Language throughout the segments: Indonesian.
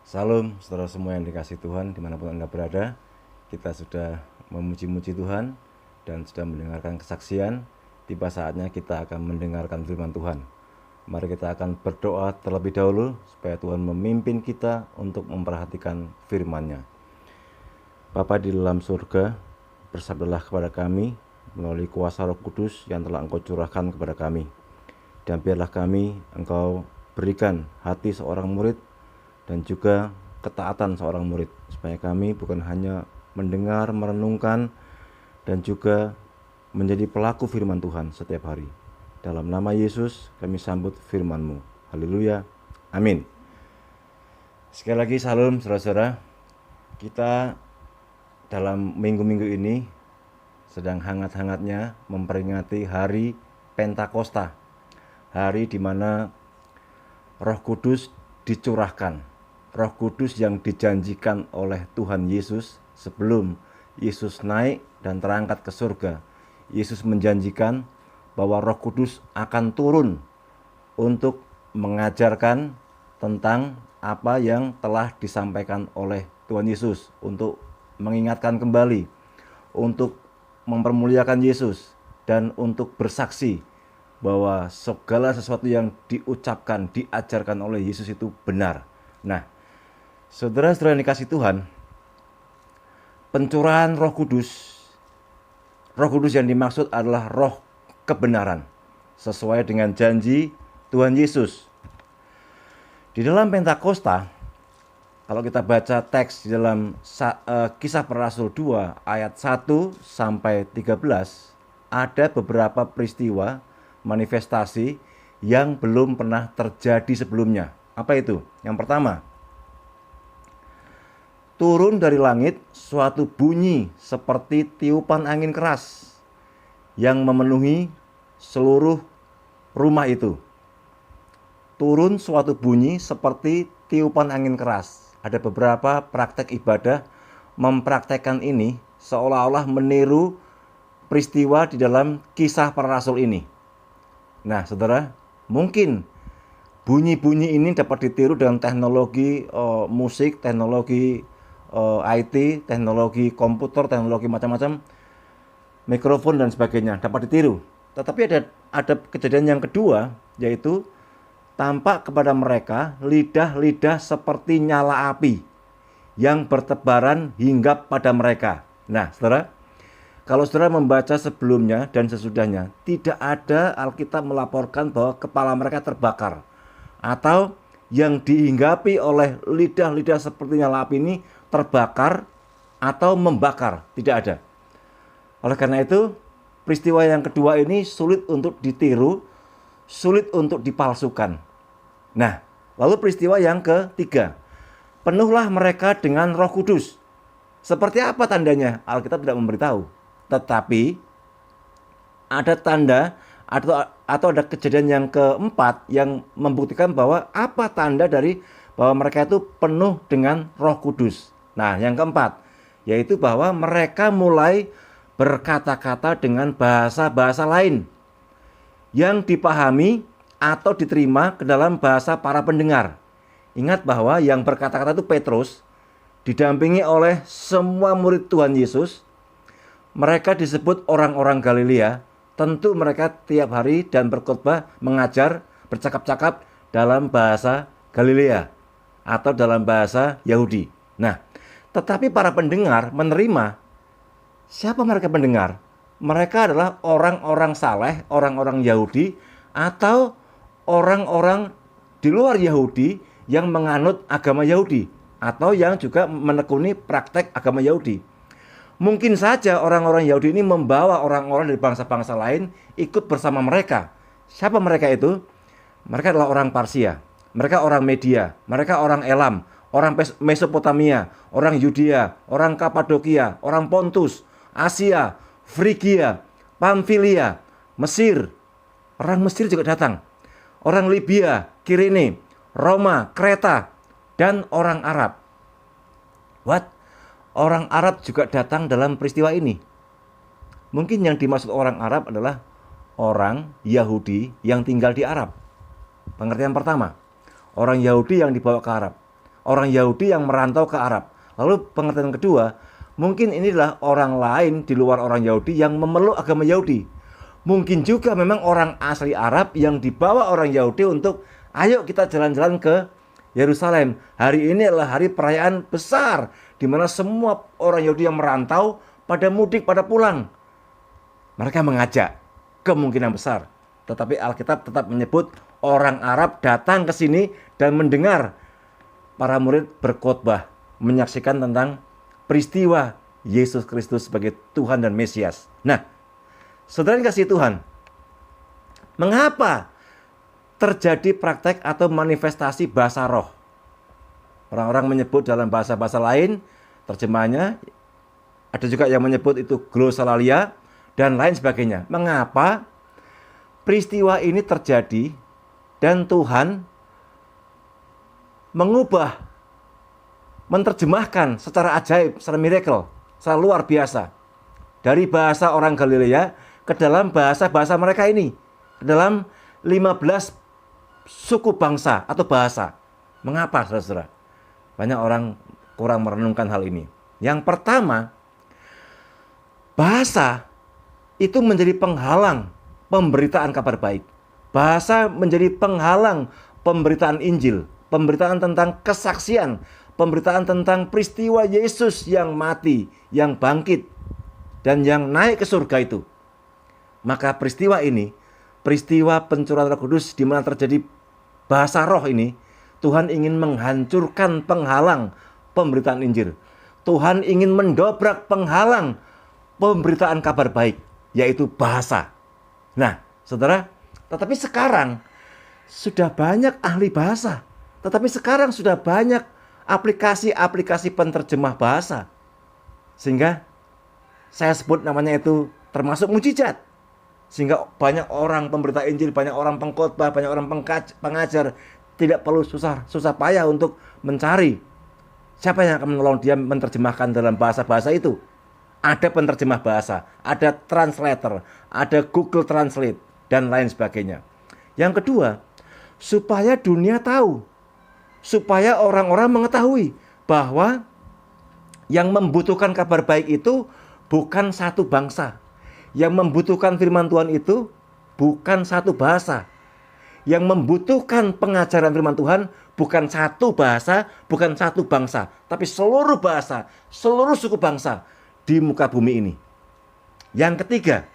Salam saudara semua yang dikasih Tuhan dimanapun Anda berada. Kita sudah memuji-muji Tuhan dan sudah mendengarkan kesaksian. Tiba saatnya kita akan mendengarkan firman Tuhan. Mari kita akan berdoa terlebih dahulu supaya Tuhan memimpin kita untuk memperhatikan firman-Nya. Bapa di dalam surga, bersabdalah kepada kami melalui kuasa Roh Kudus yang telah Engkau curahkan kepada kami. Dan biarlah kami Engkau berikan hati seorang murid dan juga ketaatan seorang murid, supaya kami bukan hanya mendengar, merenungkan, dan juga menjadi pelaku firman Tuhan setiap hari. Dalam nama Yesus kami sambut firman-Mu. Haleluya, amin. Sekali lagi salam saudara-saudara. Kita dalam minggu-minggu ini sedang hangat-hangatnya memperingati hari Pentakosta, hari di mana Roh Kudus dicurahkan. Roh Kudus yang dijanjikan oleh Tuhan Yesus sebelum Yesus naik dan terangkat ke surga. Yesus menjanjikan bahwa Roh Kudus akan turun untuk mengajarkan tentang apa yang telah disampaikan oleh Tuhan Yesus, untuk mengingatkan kembali, untuk mempermuliakan Yesus, dan untuk bersaksi bahwa segala sesuatu yang diucapkan, diajarkan oleh Yesus itu benar. Nah, saudara-saudara yang dikasih Tuhan, pencurahan Roh Kudus yang dimaksud adalah roh kebenaran, sesuai dengan janji Tuhan Yesus. Di dalam Pentakosta, kalau kita baca teks di dalam Kisah Para Rasul 2 ayat 1 sampai 13, ada beberapa peristiwa manifestasi yang belum pernah terjadi sebelumnya. Apa itu? Yang pertama, turun dari langit suatu bunyi seperti tiupan angin keras yang memenuhi seluruh rumah itu. Turun suatu bunyi seperti tiupan angin keras. Ada beberapa praktek ibadah mempraktekkan ini seolah-olah meniru peristiwa di dalam Kisah Para Rasul ini. Nah, saudara, mungkin bunyi-bunyi ini dapat ditiru dengan teknologi musik, teknologi IT, teknologi komputer, teknologi macam-macam, mikrofon dan sebagainya, dapat ditiru. Tetapi ada kejadian yang kedua, yaitu tampak kepada mereka lidah-lidah seperti nyala api yang bertebaran hingga pada mereka. Nah, saudara, kalau saudara membaca sebelumnya dan sesudahnya, tidak ada Alkitab melaporkan bahwa kepala mereka terbakar atau yang dihinggapi oleh lidah-lidah seperti nyala api ini terbakar atau membakar. Tidak ada. Oleh karena itu, peristiwa yang kedua ini sulit untuk ditiru, sulit untuk dipalsukan. Nah, lalu peristiwa yang ketiga, penuhlah mereka dengan Roh Kudus. Seperti apa tandanya? Alkitab tidak memberitahu. Tetapi ada tanda atau ada kejadian yang keempat yang membuktikan bahwa apa tanda dari bahwa mereka itu penuh dengan Roh Kudus. Nah, yang keempat, yaitu bahwa mereka mulai berkata-kata dengan bahasa-bahasa lain yang dipahami atau diterima ke dalam bahasa para pendengar. Ingat bahwa yang berkata-kata itu Petrus, didampingi oleh semua murid Tuhan Yesus. Mereka disebut orang-orang Galilea. Tentu mereka tiap hari dan berkhotbah, mengajar, bercakap-cakap dalam bahasa Galilea atau dalam bahasa Yahudi. Nah, tetapi para pendengar menerima. Siapa mereka pendengar? Mereka adalah orang-orang saleh, orang-orang Yahudi, atau orang-orang di luar Yahudi yang menganut agama Yahudi, atau yang juga menekuni praktek agama Yahudi. Mungkin saja orang-orang Yahudi ini membawa orang-orang dari bangsa-bangsa lain ikut bersama mereka. Siapa mereka itu? Mereka adalah orang Parsia, mereka orang Media, mereka orang Elam, orang Mesopotamia, orang Yudea, orang Kapadokia, orang Pontus, Asia, Frigia, Pamfilia, Mesir. Orang Mesir juga datang. Orang Libya, Kirene, Roma, Kreta, dan orang Arab. What? Orang Arab juga datang dalam peristiwa ini. Mungkin yang dimaksud orang Arab adalah orang Yahudi yang tinggal di Arab. Pengertian pertama, orang Yahudi yang dibawa ke Arab. orang Yahudi yang merantau ke Arab. Lalu pengertian kedua, mungkin inilah orang lain di luar orang Yahudi yang memeluk agama Yahudi. Mungkin juga memang orang asli Arab yang dibawa orang Yahudi untuk ayo kita jalan-jalan ke Yerusalem. Hari ini adalah hari perayaan besar di mana semua orang Yahudi yang merantau pada mudik, pada pulang. Mereka mengajak, kemungkinan besar. Tetapi Alkitab tetap menyebut orang Arab datang ke sini dan mendengar para murid berkhotbah, menyaksikan tentang peristiwa Yesus Kristus sebagai Tuhan dan Mesias. Nah, saudara yang kasih Tuhan, mengapa terjadi praktek atau manifestasi bahasa roh? Orang-orang menyebut dalam bahasa-bahasa lain, terjemahannya ada juga yang menyebut itu glossolalia dan lain sebagainya. Mengapa peristiwa ini terjadi dan Tuhan mengubah, menerjemahkan secara ajaib, secara miracle, secara luar biasa dari bahasa orang Galilea ke dalam bahasa-bahasa mereka ini, ke dalam 15 suku bangsa atau bahasa. Mengapa, saudara-saudara? Banyak orang kurang merenungkan hal ini. Yang pertama, bahasa itu menjadi penghalang pemberitaan kabar baik. Bahasa menjadi penghalang pemberitaan Injil, pemberitaan tentang kesaksian, pemberitaan tentang peristiwa Yesus yang mati, yang bangkit, dan yang naik ke surga itu. Maka peristiwa ini, peristiwa pencurahan Roh Kudus di mana terjadi bahasa roh ini, Tuhan ingin menghancurkan penghalang pemberitaan Injil. Tuhan ingin mendobrak penghalang pemberitaan kabar baik, yaitu bahasa. Nah, saudara, tetapi sekarang sudah banyak ahli bahasa. Tetapi sekarang sudah banyak aplikasi-aplikasi penterjemah bahasa. Sehingga saya sebut namanya itu termasuk mujizat. Sehingga banyak orang pemberita Injil, banyak orang pengkhotbah, banyak orang pengajar tidak perlu susah payah untuk mencari siapa yang akan menolong dia menerjemahkan dalam bahasa-bahasa itu. Ada penerjemah bahasa, ada translator, ada Google Translate, dan lain sebagainya. Yang kedua, supaya dunia tahu, supaya orang-orang mengetahui bahwa yang membutuhkan kabar baik itu bukan satu bangsa. Yang membutuhkan firman Tuhan itu bukan satu bahasa. Yang membutuhkan pengajaran firman Tuhan bukan satu bahasa, bukan satu bangsa, tapi seluruh bahasa, seluruh suku bangsa di muka bumi ini. Yang ketiga,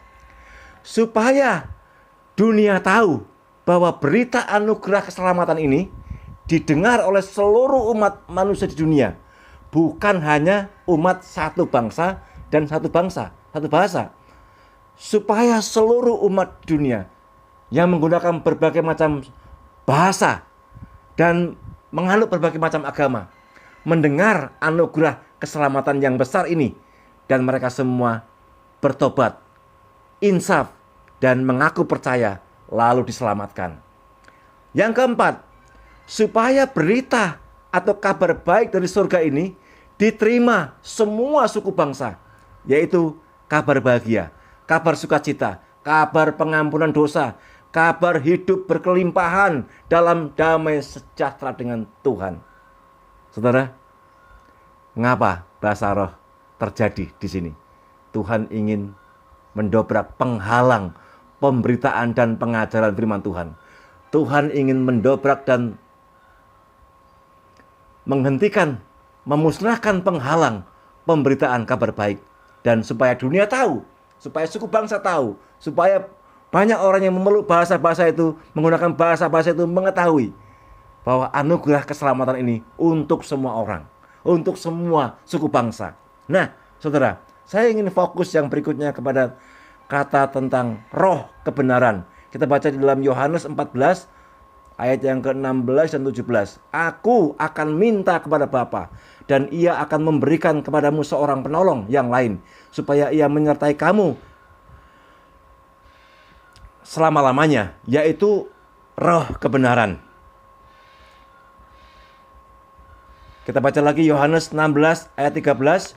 supaya dunia tahu bahwa berita anugerah keselamatan ini didengar oleh seluruh umat manusia di dunia, bukan hanya umat satu bangsa dan satu bahasa. Supaya seluruh umat dunia yang menggunakan berbagai macam bahasa dan menganut berbagai macam agama mendengar anugerah keselamatan yang besar ini, dan mereka semua bertobat, insaf, dan mengaku percaya, lalu diselamatkan. Yang keempat, supaya berita atau kabar baik dari surga ini diterima semua suku bangsa, yaitu kabar bahagia, kabar sukacita, kabar pengampunan dosa, kabar hidup berkelimpahan dalam damai sejahtera dengan Tuhan. Saudara, mengapa bahasa roh terjadi di sini? Tuhan ingin mendobrak penghalang pemberitaan dan pengajaran firman Tuhan. Tuhan ingin mendobrak dan menghentikan, memusnahkan penghalang pemberitaan kabar baik. Dan supaya dunia tahu, supaya suku bangsa tahu, supaya banyak orang yang memeluk bahasa-bahasa itu, menggunakan bahasa-bahasa itu, mengetahui bahwa anugerah keselamatan ini untuk semua orang, untuk semua suku bangsa. Nah, saudara, saya ingin fokus yang berikutnya kepada kata tentang roh kebenaran. Kita baca di dalam Yohanes 14 ayat yang ke-16 dan 17. Aku akan minta kepada Bapa, dan ia akan memberikan kepadamu seorang penolong yang lain, supaya ia menyertai kamu selama-lamanya, yaitu roh kebenaran. Kita baca lagi Yohanes 16 ayat 13.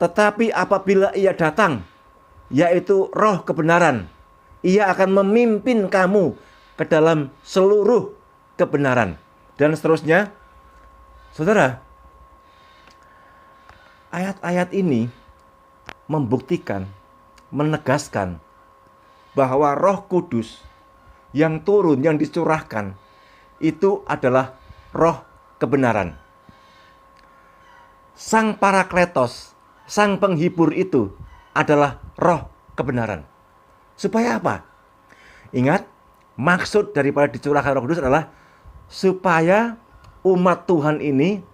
Tetapi apabila ia datang, yaitu roh kebenaran, ia akan memimpin kamu ke dalam seluruh kebenaran. Dan seterusnya, Saudara, ayat-ayat ini membuktikan, menegaskan bahwa Roh Kudus yang turun, yang dicurahkan itu adalah roh kebenaran. Sang Parakletos, sang penghibur itu adalah roh kebenaran. Supaya apa? Ingat, maksud daripada dicurahkan Roh Kudus adalah supaya umat Tuhan ini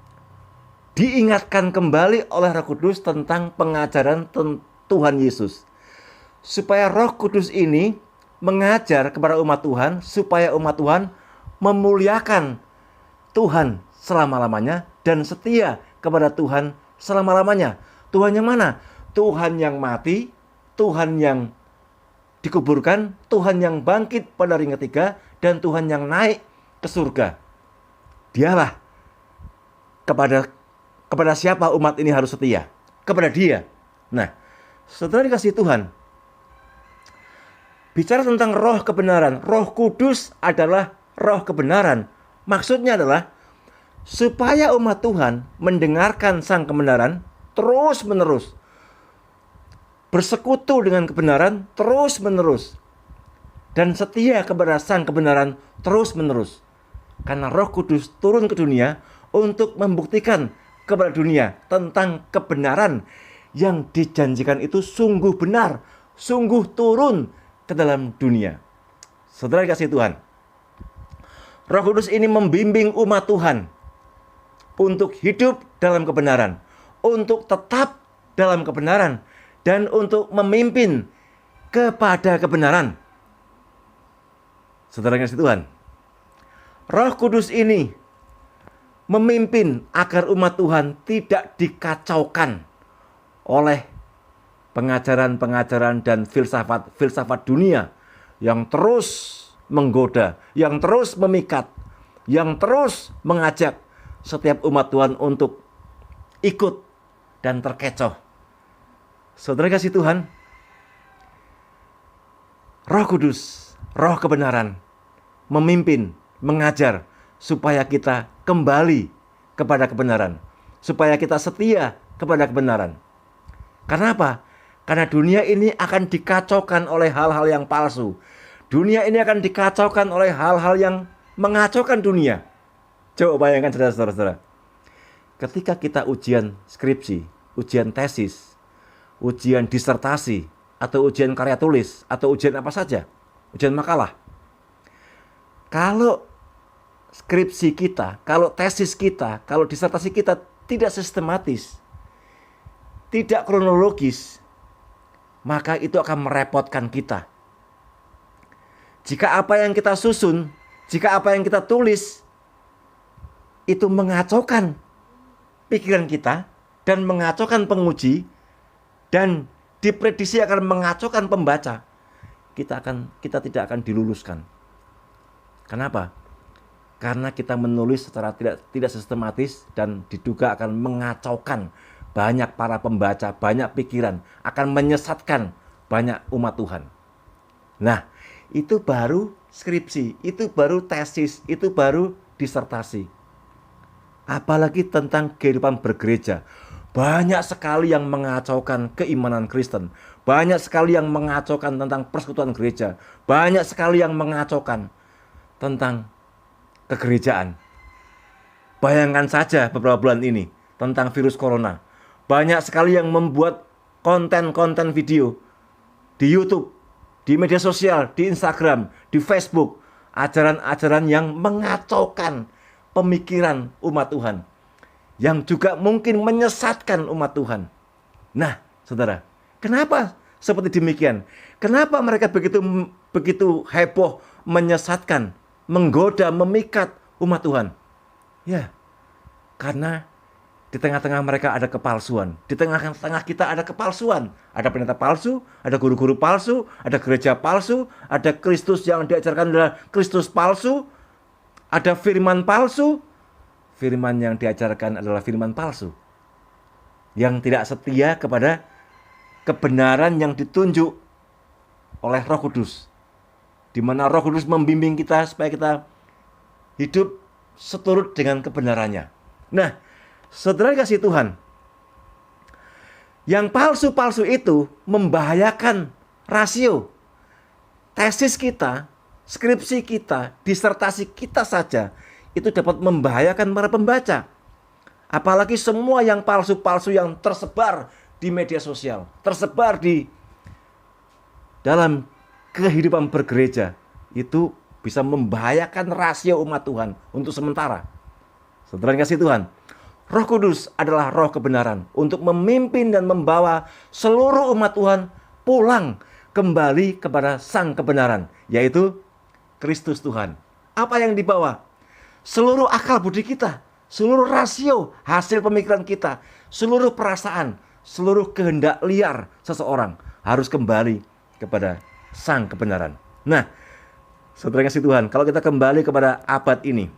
diingatkan kembali oleh Roh Kudus tentang pengajaran Tuhan Yesus. Supaya Roh Kudus ini mengajar kepada umat Tuhan, supaya umat Tuhan memuliakan Tuhan selama-lamanya dan setia kepada Tuhan selama-lamanya. Tuhan yang mana? Tuhan yang mati, Tuhan yang dikuburkan, Tuhan yang bangkit pada hari ketiga, dan Tuhan yang naik ke surga. Dialah kepada siapa umat ini harus setia? Kepada Dia. Nah, saudara dikasih Tuhan, bicara tentang roh kebenaran, Roh Kudus adalah roh kebenaran. Maksudnya adalah supaya umat Tuhan mendengarkan sang kebenaran terus-menerus, bersekutu dengan kebenaran terus-menerus, dan setia kepada sang kebenaran terus-menerus. Karena Roh Kudus turun ke dunia untuk membuktikan kepada dunia tentang kebenaran yang dijanjikan itu sungguh benar, sungguh turun ke dalam dunia. Saudara dikasih Tuhan, Roh Kudus ini membimbing umat Tuhan untuk hidup dalam kebenaran, untuk tetap dalam kebenaran, dan untuk memimpin kepada kebenaran. Saudara dikasih Tuhan, Roh Kudus ini memimpin agar umat Tuhan tidak dikacaukan oleh pengajaran-pengajaran dan filsafat dunia yang terus menggoda, yang terus memikat, yang terus mengajak setiap umat Tuhan untuk ikut dan terkecoh. Saudara kasih Tuhan, Roh Kudus, roh kebenaran, memimpin, mengajar supaya kita kembali kepada kebenaran, supaya kita setia kepada kebenaran. Karena apa? Karena dunia ini akan dikacaukan oleh hal-hal yang palsu. Dunia ini akan dikacaukan oleh hal-hal yang mengacaukan dunia. Coba bayangkan saudara-saudara, ketika kita ujian skripsi, ujian tesis, ujian disertasi, atau ujian karya tulis, atau ujian apa saja, ujian makalah. Kalau skripsi kita, kalau tesis kita, kalau disertasi kita tidak sistematis, tidak kronologis, maka itu akan merepotkan kita. Jika apa yang kita susun, jika apa yang kita tulis itu mengacaukan pikiran kita dan mengacaukan penguji dan diprediksi akan mengacaukan pembaca, kita tidak akan diluluskan. Kenapa? Karena kita menulis secara tidak sistematis dan diduga akan mengacaukan banyak para pembaca, banyak pikiran, akan menyesatkan banyak umat Tuhan. Nah, itu baru skripsi, itu baru tesis, itu baru disertasi. Apalagi tentang kehidupan bergereja. Banyak sekali yang mengacaukan keimanan Kristen. Banyak sekali yang mengacaukan tentang persekutuan gereja. Banyak sekali yang mengacaukan tentang kegerejaan. Bayangkan saja beberapa bulan ini tentang virus corona. Banyak sekali yang membuat konten-konten video di YouTube, di media sosial, di Instagram, di Facebook, ajaran-ajaran yang mengacaukan pemikiran umat Tuhan, yang juga mungkin menyesatkan umat Tuhan. Nah, saudara, kenapa seperti demikian? Kenapa mereka begitu heboh, menyesatkan, menggoda, memikat umat Tuhan? Ya, karena di tengah-tengah mereka ada kepalsuan. Di tengah-tengah kita ada kepalsuan. Ada pendeta palsu, ada guru-guru palsu, ada gereja palsu, ada Kristus yang diajarkan adalah Kristus palsu, ada firman palsu. Firman yang diajarkan adalah firman palsu, yang tidak setia kepada kebenaran yang ditunjuk oleh Roh Kudus, di mana Roh Kudus membimbing kita supaya kita hidup seturut dengan kebenarannya. Nah, saudara kasih Tuhan, yang palsu-palsu itu membahayakan rasio. Tesis kita, skripsi kita, disertasi kita saja itu dapat membahayakan para pembaca. Apalagi semua yang palsu-palsu yang tersebar di media sosial, tersebar di dalam kehidupan bergereja, itu bisa membahayakan rasio umat Tuhan untuk sementara. Saudara yang kasih Tuhan, Roh Kudus adalah roh kebenaran untuk memimpin dan membawa seluruh umat Tuhan pulang kembali kepada sang kebenaran, yaitu Kristus Tuhan. Apa yang dibawa? Seluruh akal budi kita, seluruh rasio hasil pemikiran kita, seluruh perasaan, seluruh kehendak liar seseorang harus kembali kepada sang kebenaran. Nah, saudara kasih Tuhan, kalau kita kembali kepada abad ini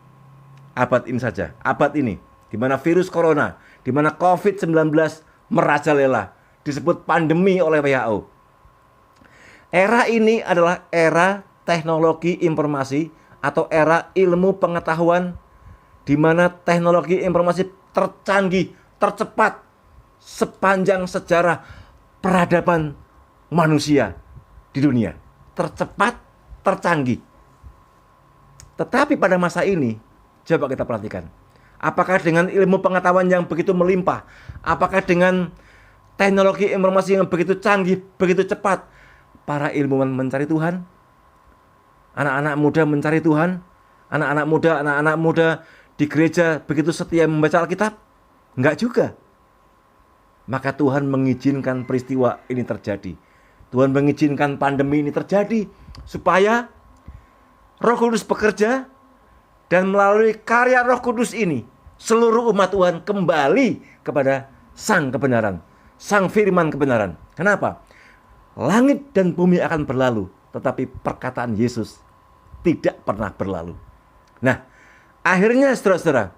saja, abad ini, di mana virus corona, di mana COVID-19 merajalela, disebut pandemi oleh WHO. Era ini adalah era teknologi informasi atau era ilmu pengetahuan, di mana teknologi informasi tercanggih, tercepat sepanjang sejarah peradaban manusia di dunia. Tercepat, tercanggih. Tetapi pada masa ini, coba kita perhatikan. Apakah dengan ilmu pengetahuan yang begitu melimpah, apakah dengan teknologi informasi yang begitu canggih, begitu cepat, para ilmuwan mencari Tuhan? Anak-anak muda mencari Tuhan? Anak-anak muda di gereja begitu setia membaca Alkitab? Enggak juga. Maka Tuhan mengizinkan peristiwa ini terjadi. Tuhan mengizinkan pandemi ini terjadi supaya Roh Kudus bekerja, dan melalui karya Roh Kudus ini seluruh umat Tuhan kembali kepada sang kebenaran, sang firman kebenaran. Kenapa? Langit dan bumi akan berlalu, tetapi perkataan Yesus tidak pernah berlalu. Nah, akhirnya saudara-saudara,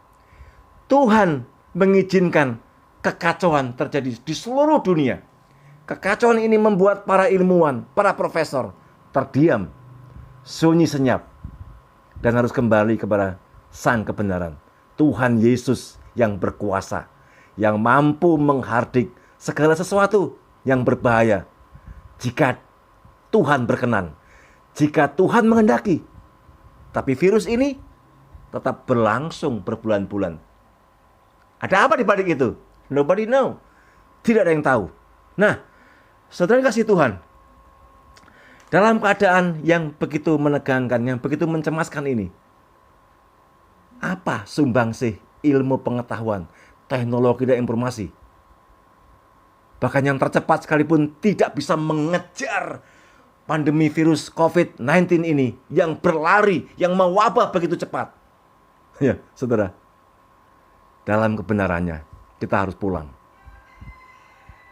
Tuhan mengizinkan kekacauan terjadi di seluruh dunia. Kekacauan ini membuat para ilmuwan, para profesor terdiam, sunyi senyap, dan harus kembali kepada sang kebenaran. Tuhan Yesus yang berkuasa, yang mampu menghardik segala sesuatu yang berbahaya, jika Tuhan berkenan, jika Tuhan menghendaki. Tapi virus ini tetap berlangsung berbulan-bulan. Ada apa di balik itu? Nobody know. Tidak ada yang tahu. Nah, saudara kasih Tuhan, dalam keadaan yang begitu menegangkan, yang begitu mencemaskan ini, apa sumbangsih ilmu pengetahuan, teknologi dan informasi? Bahkan yang tercepat sekalipun tidak bisa mengejar pandemi virus COVID-19 ini yang berlari, yang mewabah begitu cepat. Ya, saudara, dalam kebenarannya kita harus pulang.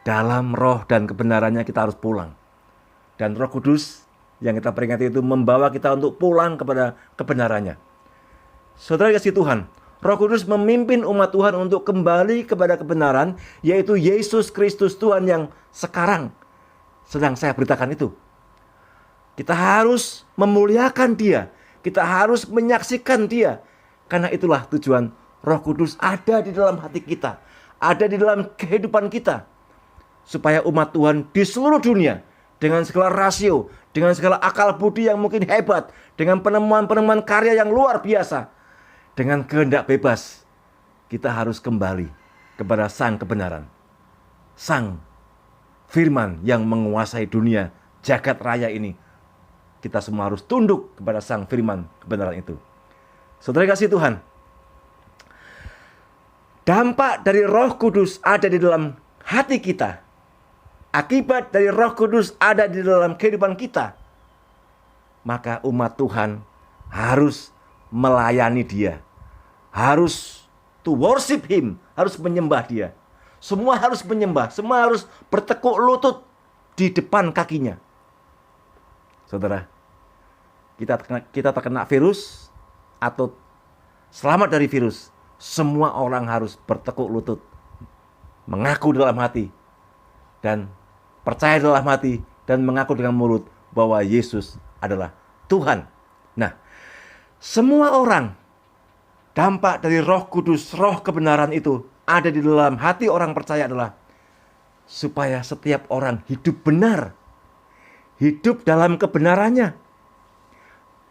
Dalam roh dan kebenarannya kita harus pulang. Dan Roh Kudus yang kita peringati itu membawa kita untuk pulang kepada kebenarannya. Saudara kasih Tuhan, Roh Kudus memimpin umat Tuhan untuk kembali kepada kebenaran, yaitu Yesus Kristus Tuhan yang sekarang sedang saya beritakan itu. Kita harus memuliakan Dia, kita harus menyaksikan Dia, karena itulah tujuan Roh Kudus ada di dalam hati kita, ada di dalam kehidupan kita, supaya umat Tuhan di seluruh dunia, dengan segala rasio, dengan segala akal budi yang mungkin hebat, dengan penemuan-penemuan karya yang luar biasa, dengan kehendak bebas, kita harus kembali kepada sang kebenaran, sang firman yang menguasai dunia jagat raya ini. Kita semua harus tunduk kepada sang firman kebenaran itu. Saudara kasih Tuhan, dampak dari Roh Kudus ada di dalam hati kita. Akibat dari Roh Kudus ada di dalam kehidupan kita. Maka umat Tuhan harus melayani Dia, harus to worship Him, harus menyembah Dia. Semua harus menyembah, semua harus bertekuk lutut di depan kakinya. Saudara, kita terkena virus atau selamat dari virus, semua orang harus bertekuk lutut, mengaku dalam hati, dan percaya dalam hati, dan mengaku dengan mulut bahwa Yesus adalah Tuhan. Nah, semua orang dampak dari Roh Kudus, roh kebenaran itu ada di dalam hati orang percaya adalah supaya setiap orang hidup benar, hidup dalam kebenarannya.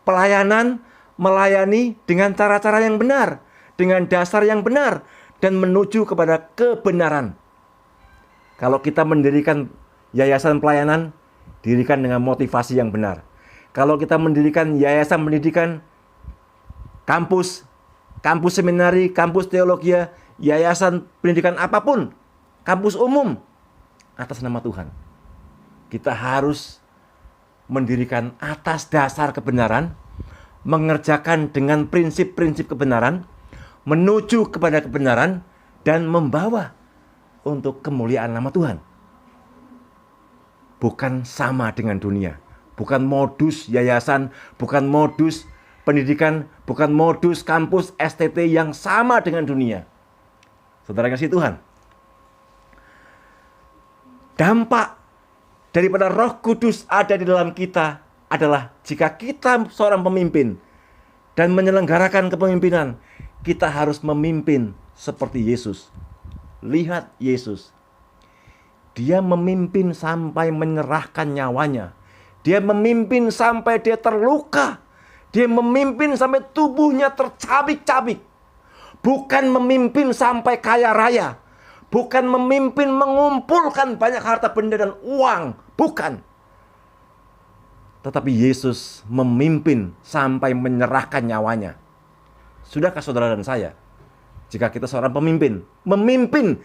Pelayanan melayani dengan cara-cara yang benar, dengan dasar yang benar, dan menuju kepada kebenaran. Kalau kita mendirikan yayasan pelayanan, dirikan dengan motivasi yang benar. Kalau kita mendirikan yayasan pendidikan, kampus seminari, kampus teologi, yayasan pendidikan apapun, kampus umum, atas nama Tuhan, kita harus mendirikan atas dasar kebenaran, mengerjakan dengan prinsip-prinsip kebenaran, menuju kepada kebenaran, dan membawa untuk kemuliaan nama Tuhan. Bukan sama dengan dunia, bukan modus yayasan, bukan modus pendidikan, bukan modus kampus STT yang sama dengan dunia. Saudara kasih Tuhan, dampak daripada Roh Kudus ada di dalam kita adalah jika kita seorang pemimpin dan menyelenggarakan kepemimpinan, kita harus memimpin seperti Yesus. Lihat Yesus. Dia memimpin sampai menyerahkan nyawanya. Dia memimpin sampai dia terluka. Dia memimpin sampai tubuhnya tercabik-cabik. Bukan memimpin sampai kaya raya. Bukan memimpin mengumpulkan banyak harta benda dan uang. Bukan. Tetapi Yesus memimpin sampai menyerahkan nyawanya. Sudahkah saudara dan saya, jika kita seorang pemimpin, memimpin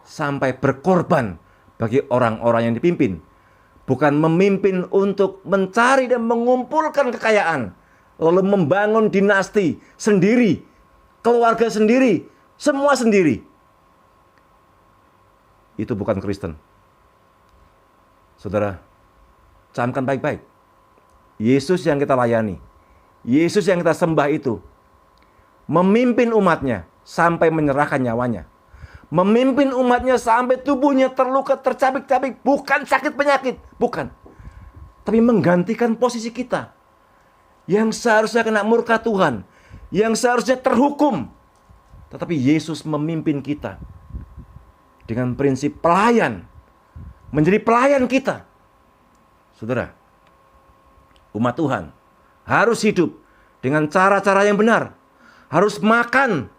sampai berkorban bagi orang-orang yang dipimpin? Bukan memimpin untuk mencari dan mengumpulkan kekayaan, lalu membangun dinasti sendiri, keluarga sendiri, semua sendiri. Itu bukan Kristen. Saudara, camkan baik-baik. Yesus yang kita layani, Yesus yang kita sembah itu memimpin umatnya sampai menyerahkan nyawanya. Memimpin umatnya sampai tubuhnya terluka, tercabik-cabik. Bukan sakit penyakit, bukan. Tapi menggantikan posisi kita yang seharusnya kena murka Tuhan, yang seharusnya terhukum. Tetapi Yesus memimpin kita dengan prinsip pelayan, menjadi pelayan kita. Saudara, umat Tuhan harus hidup dengan cara-cara yang benar. Harus makan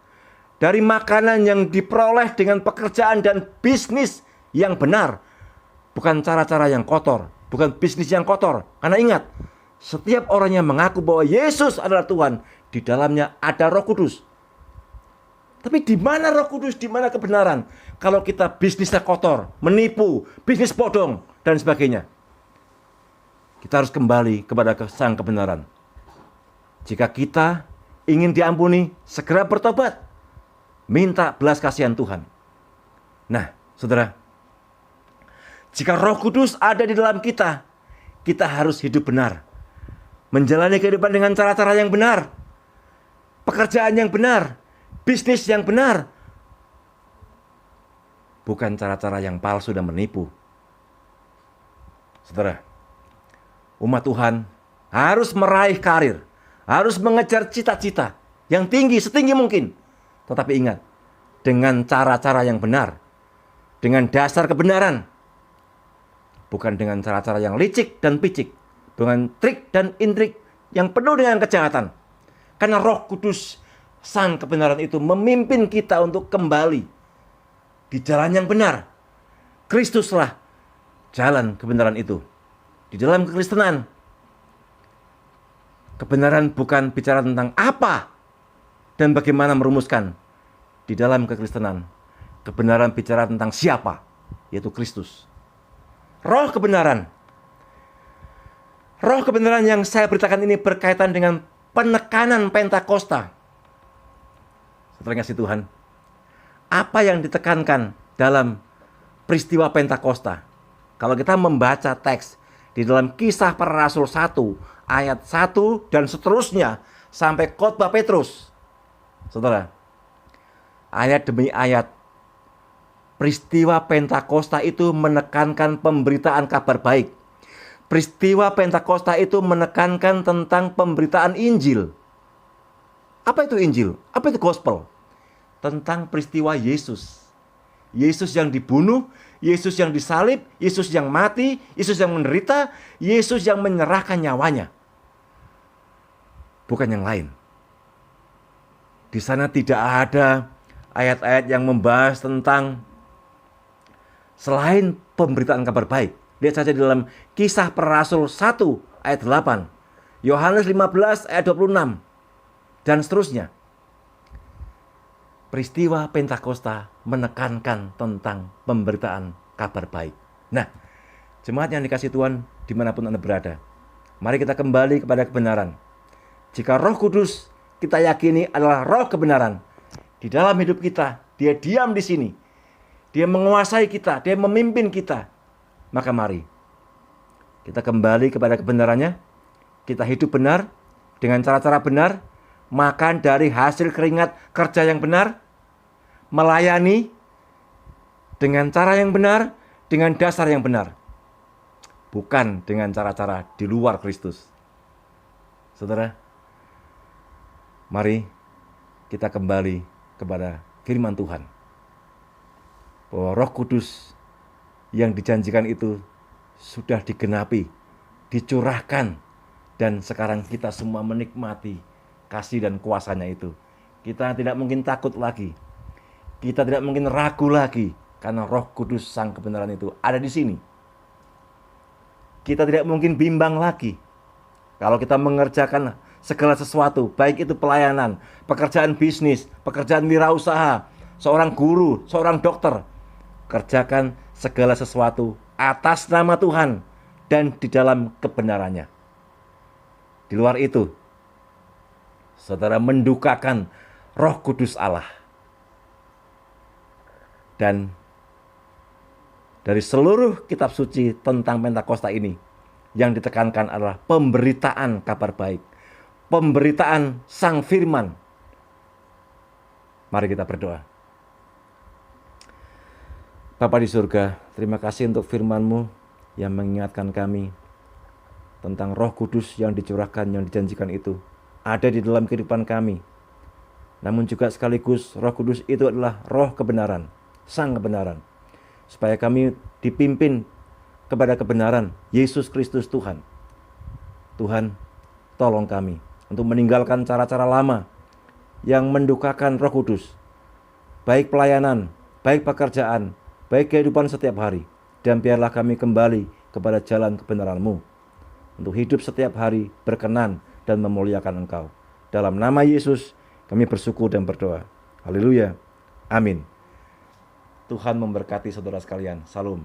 dari makanan yang diperoleh dengan pekerjaan dan bisnis yang benar. Bukan cara-cara yang kotor, bukan bisnis yang kotor. Karena ingat, setiap orang yang mengaku bahwa Yesus adalah Tuhan, di dalamnya ada Roh Kudus. Tapi di mana Roh Kudus, di mana kebenaran? Kalau kita bisnisnya kotor, menipu, bisnis bodong, dan sebagainya. Kita harus kembali kepada sang kebenaran. Jika kita ingin diampuni, segera bertobat. Minta belas kasihan Tuhan. Nah, saudara, jika Roh Kudus ada di dalam kita, kita harus hidup benar. Menjalani kehidupan dengan cara-cara yang benar. Pekerjaan yang benar. Bisnis yang benar. Bukan cara-cara yang palsu dan menipu. Saudara, umat Tuhan harus meraih karir, harus mengejar cita-cita yang tinggi, setinggi mungkin. Tetapi ingat, dengan cara-cara yang benar, dengan dasar kebenaran, bukan dengan cara-cara yang licik dan picik, dengan trik dan intrik yang penuh dengan kejahatan. Karena Roh Kudus, sang kebenaran itu memimpin kita untuk kembali di jalan yang benar. Kristuslah jalan kebenaran itu. Di dalam kekristenan, kebenaran bukan bicara tentang apa dan bagaimana merumuskan. Di dalam kekristenan, kebenaran bicara tentang siapa, yaitu Kristus. Roh kebenaran. Roh kebenaran yang saya beritakan ini berkaitan dengan penekanan Pentakosta. Saudara kasih Tuhan, apa yang ditekankan dalam peristiwa Pentakosta? Kalau kita membaca teks di dalam Kisah Para Rasul 1 ayat 1 dan seterusnya sampai khotbah Petrus, saudara, ayat demi ayat, peristiwa Pentakosta itu menekankan pemberitaan kabar baik. Peristiwa Pentakosta itu menekankan tentang pemberitaan Injil. Apa itu Injil? Apa itu gospel? Tentang peristiwa Yesus. Yesus yang dibunuh, Yesus yang disalib, Yesus yang mati, Yesus yang menderita, Yesus yang menyerahkan nyawanya. Bukan yang lain. Di sana tidak ada ayat-ayat yang membahas tentang selain pemberitaan kabar baik. Lihat saja di dalam Kisah Para Rasul 1 ayat 8, Yohanes 15 ayat 26, dan seterusnya. Peristiwa Pentakosta menekankan tentang pemberitaan kabar baik. Nah, jemaat yang dikasihi Tuhan dimanapun Anda berada, mari kita kembali kepada kebenaran. Jika Roh Kudus kita yakini adalah roh kebenaran, di dalam hidup kita, dia diam di sini, dia menguasai kita, dia memimpin kita, maka mari kita kembali kepada kebenarannya. Kita hidup benar dengan cara-cara benar, makan dari hasil keringat kerja yang benar, melayani dengan cara yang benar, dengan dasar yang benar, bukan dengan cara-cara di luar Kristus. Saudara, mari kita kembali kepada firman Tuhan, bahwa Roh Kudus yang dijanjikan itu sudah digenapi, dicurahkan, dan sekarang kita semua menikmati kasih dan kuasanya itu. Kita tidak mungkin takut lagi, kita tidak mungkin ragu lagi, karena Roh Kudus Sang Kebenaran itu ada di sini. Kita tidak mungkin bimbang lagi kalau kita mengerjakan segala sesuatu, baik itu pelayanan, pekerjaan bisnis, pekerjaan wirausaha, seorang guru, seorang dokter. Kerjakan segala sesuatu atas nama Tuhan dan di dalam kebenarannya. Di luar itu, saudara mendukakan Roh Kudus Allah. Dan dari seluruh kitab suci tentang Pentakosta ini, yang ditekankan adalah pemberitaan kabar baik, pemberitaan Sang Firman. Mari kita berdoa. Bapa di surga, terima kasih untuk firman-Mu yang mengingatkan kami tentang Roh Kudus yang dicurahkan, yang dijanjikan itu ada di dalam kehidupan kami. Namun juga sekaligus Roh Kudus itu adalah roh kebenaran, Sang kebenaran, supaya kami dipimpin kepada kebenaran Yesus Kristus Tuhan. Tuhan, tolong kami untuk meninggalkan cara-cara lama yang mendukakan Roh Kudus, baik pelayanan, baik pekerjaan, baik kehidupan setiap hari. Dan biarlah kami kembali kepada jalan kebenaran-Mu, untuk hidup setiap hari berkenan dan memuliakan Engkau. Dalam nama Yesus kami bersyukur dan berdoa. Haleluya. Amin. Tuhan memberkati saudara sekalian. Salam.